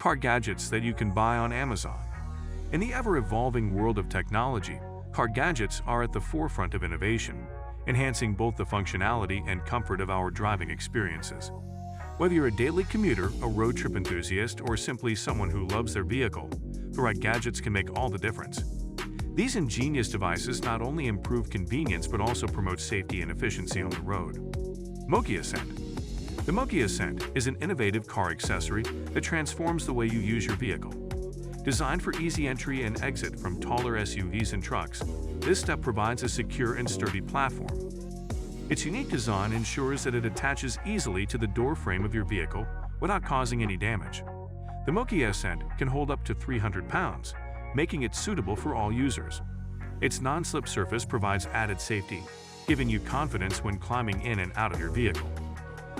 car gadgets that you can buy on Amazon. In the ever-evolving world of technology, car gadgets are at the forefront of innovation, enhancing both the functionality and comfort of our driving experiences. Whether you're a daily commuter, a road trip enthusiast, or simply someone who loves their vehicle, the right gadgets can make all the difference. These ingenious devices not only improve convenience but also promote safety and efficiency on the road. Moki Ascent. The Moki Ascent is an innovative car accessory that transforms the way you use your vehicle. Designed for easy entry and exit from taller SUVs and trucks, this step provides a secure and sturdy platform. Its unique design ensures that it attaches easily to the door frame of your vehicle without causing any damage. The Moki Ascent can hold up to 300 pounds, making it suitable for all users. Its non-slip surface provides added safety, giving you confidence when climbing in and out of your vehicle.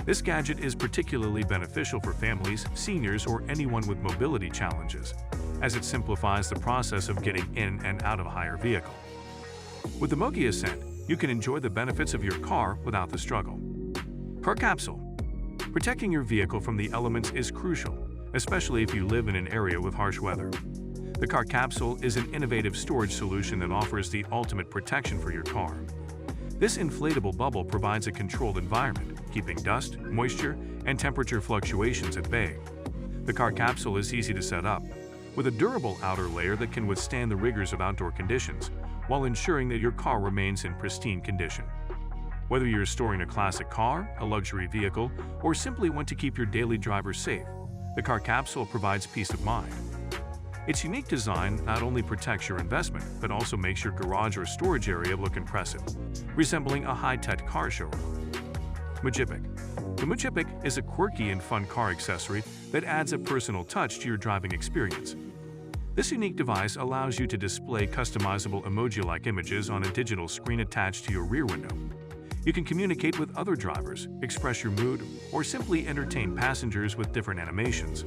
This gadget is particularly beneficial for families, seniors, or anyone with mobility challenges, as it simplifies the process of getting in and out of a higher vehicle. With the Moki Ascent, you can enjoy the benefits of your car without the struggle. Car Capsule. Protecting your vehicle from the elements is crucial, especially if you live in an area with harsh weather. The Car Capsule is an innovative storage solution that offers the ultimate protection for your car. This inflatable bubble provides a controlled environment, keeping dust, moisture, and temperature fluctuations at bay. The Car Capsule is easy to set up, with a durable outer layer that can withstand the rigors of outdoor conditions, while ensuring that your car remains in pristine condition. Whether you're storing a classic car, a luxury vehicle, or simply want to keep your daily driver safe, the Car Capsule provides peace of mind. Its unique design not only protects your investment, but also makes your garage or storage area look impressive, resembling a high-tech car showroom. Mujibik. The Mujibik is a quirky and fun car accessory that adds a personal touch to your driving experience. This unique device allows you to display customizable emoji-like images on a digital screen attached to your rear window. You can communicate with other drivers, express your mood, or simply entertain passengers with different animations.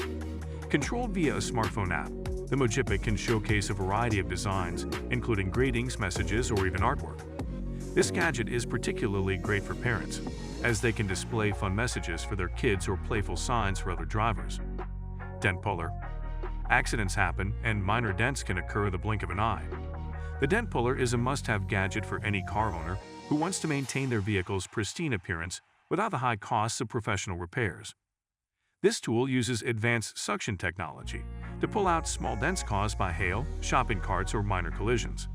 Controlled via a smartphone app, the Mujibik can showcase a variety of designs, including greetings, messages, or even artwork. This gadget is particularly great for parents, as they can display fun messages for their kids or playful signs for other drivers. Dent Puller. Accidents happen, and minor dents can occur in the blink of an eye. The Dent Puller is a must-have gadget for any car owner who wants to maintain their vehicle's pristine appearance without the high costs of professional repairs. This tool uses advanced suction technology to pull out small dents caused by hail, shopping carts, or minor collisions.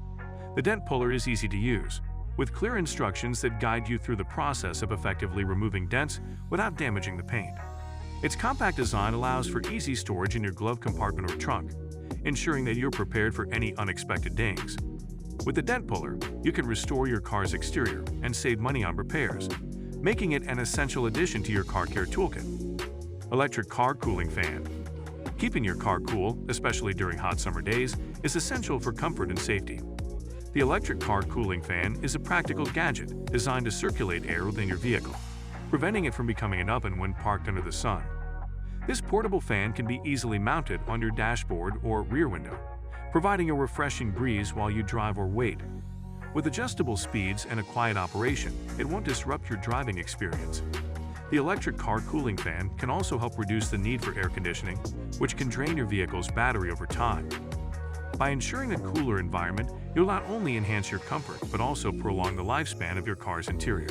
The Dent Puller is easy to use, with clear instructions that guide you through the process of effectively removing dents without damaging the paint. Its compact design allows for easy storage in your glove compartment or trunk, ensuring that you're prepared for any unexpected dings. With the Dent Puller, you can restore your car's exterior and save money on repairs, making it an essential addition to your car care toolkit. Electric Car Cooling Fan. Keeping your car cool, especially during hot summer days, is essential for comfort and safety. The electric car cooling fan is a practical gadget designed to circulate air within your vehicle, preventing it from becoming an oven when parked under the sun. This portable fan can be easily mounted on your dashboard or rear window, providing a refreshing breeze while you drive or wait. With adjustable speeds and a quiet operation, it won't disrupt your driving experience. The electric car cooling fan can also help reduce the need for air conditioning, which can drain your vehicle's battery over time. By ensuring a cooler environment, you'll not only enhance your comfort, but also prolong the lifespan of your car's interior.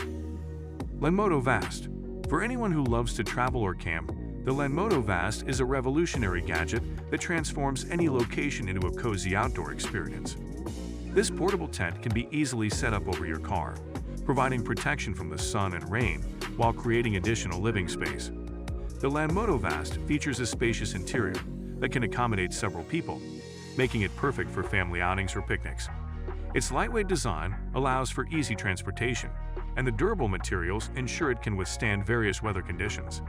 Lenmoto Vast. For anyone who loves to travel or camp, the Lenmoto Vast is a revolutionary gadget that transforms any location into a cozy outdoor experience. This portable tent can be easily set up over your car, providing protection from the sun and rain while creating additional living space. The Lenmoto Vast features a spacious interior that can accommodate several people, making it perfect for family outings or picnics. Its lightweight design allows for easy transportation, and the durable materials ensure it can withstand various weather conditions.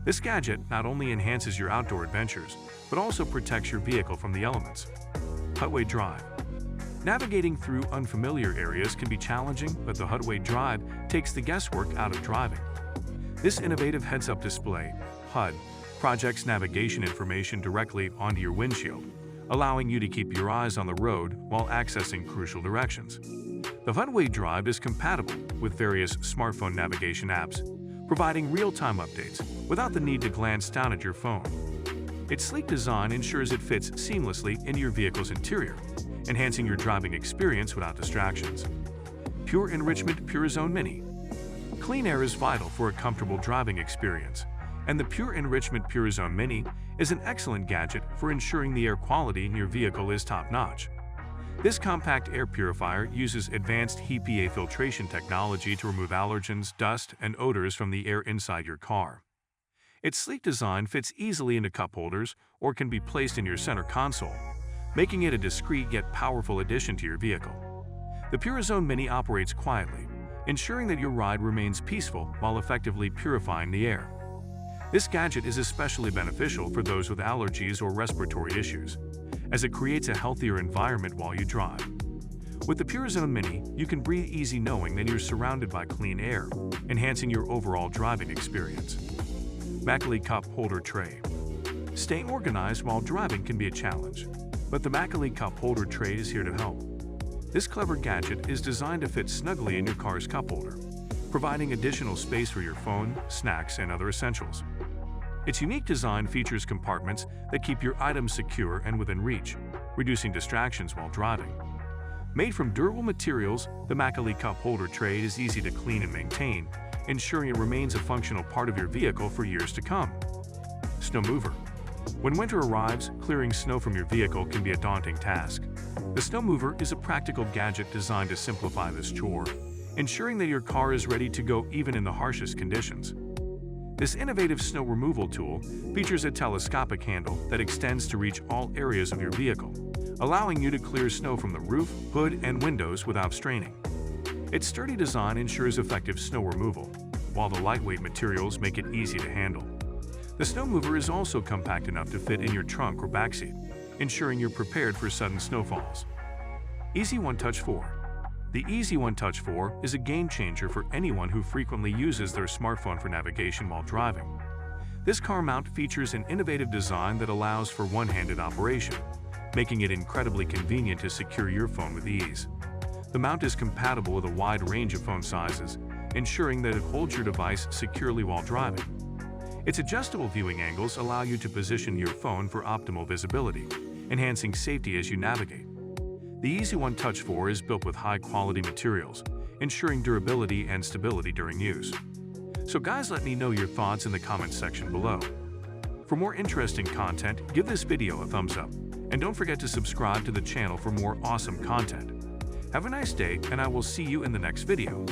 This gadget not only enhances your outdoor adventures, but also protects your vehicle from the elements. Hutway Drive. Navigating through unfamiliar areas can be challenging, but the Hutway Drive takes the guesswork out of driving. This innovative heads-up display, HUD, projects navigation information directly onto your windshield, allowing you to keep your eyes on the road while accessing crucial directions. The Hutway Drive is compatible with various smartphone navigation apps, providing real-time updates without the need to glance down at your phone. Its sleek design ensures it fits seamlessly into your vehicle's interior, enhancing your driving experience without distractions. Pure Enrichment PureZone Mini. Clean air is vital for a comfortable driving experience, and the Pure Enrichment PureZone Mini is an excellent gadget for ensuring the air quality in your vehicle is top-notch. This compact air purifier uses advanced HEPA filtration technology to remove allergens, dust, and odors from the air inside your car. Its sleek design fits easily into cup holders or can be placed in your center console, making it a discreet yet powerful addition to your vehicle. The PureZone Mini operates quietly, ensuring that your ride remains peaceful while effectively purifying the air. This gadget is especially beneficial for those with allergies or respiratory issues, as it creates a healthier environment while you drive. With the PureZone Mini, you can breathe easy knowing that you're surrounded by clean air, enhancing your overall driving experience. Macaulay Cup Holder Tray. Staying organized while driving can be a challenge, but the Macaulay Cup Holder Tray is here to help. This clever gadget is designed to fit snugly in your car's cup holder, providing additional space for your phone, snacks, and other essentials. Its unique design features compartments that keep your items secure and within reach, reducing distractions while driving. Made from durable materials, the Macaulay Cup Holder Tray is easy to clean and maintain, ensuring it remains a functional part of your vehicle for years to come. Snow Mover. When winter arrives, clearing snow from your vehicle can be a daunting task. The Snow Mover is a practical gadget designed to simplify this chore, ensuring that your car is ready to go even in the harshest conditions. This innovative snow removal tool features a telescopic handle that extends to reach all areas of your vehicle, allowing you to clear snow from the roof, hood, and windows without straining. Its sturdy design ensures effective snow removal, while the lightweight materials make it easy to handle. The Snow Mover is also compact enough to fit in your trunk or backseat, ensuring you're prepared for sudden snowfalls. Easy One Touch 4. The Easy One Touch 4 is a game-changer for anyone who frequently uses their smartphone for navigation while driving. This car mount features an innovative design that allows for one-handed operation, making it incredibly convenient to secure your phone with ease. The mount is compatible with a wide range of phone sizes, ensuring that it holds your device securely while driving. Its adjustable viewing angles allow you to position your phone for optimal visibility, enhancing safety as you navigate. The Easy One Touch 4 is built with high-quality materials, ensuring durability and stability during use. So guys, let me know your thoughts in the comments section below. For more interesting content, give this video a thumbs up, and don't forget to subscribe to the channel for more awesome content. Have a nice day, and I will see you in the next video.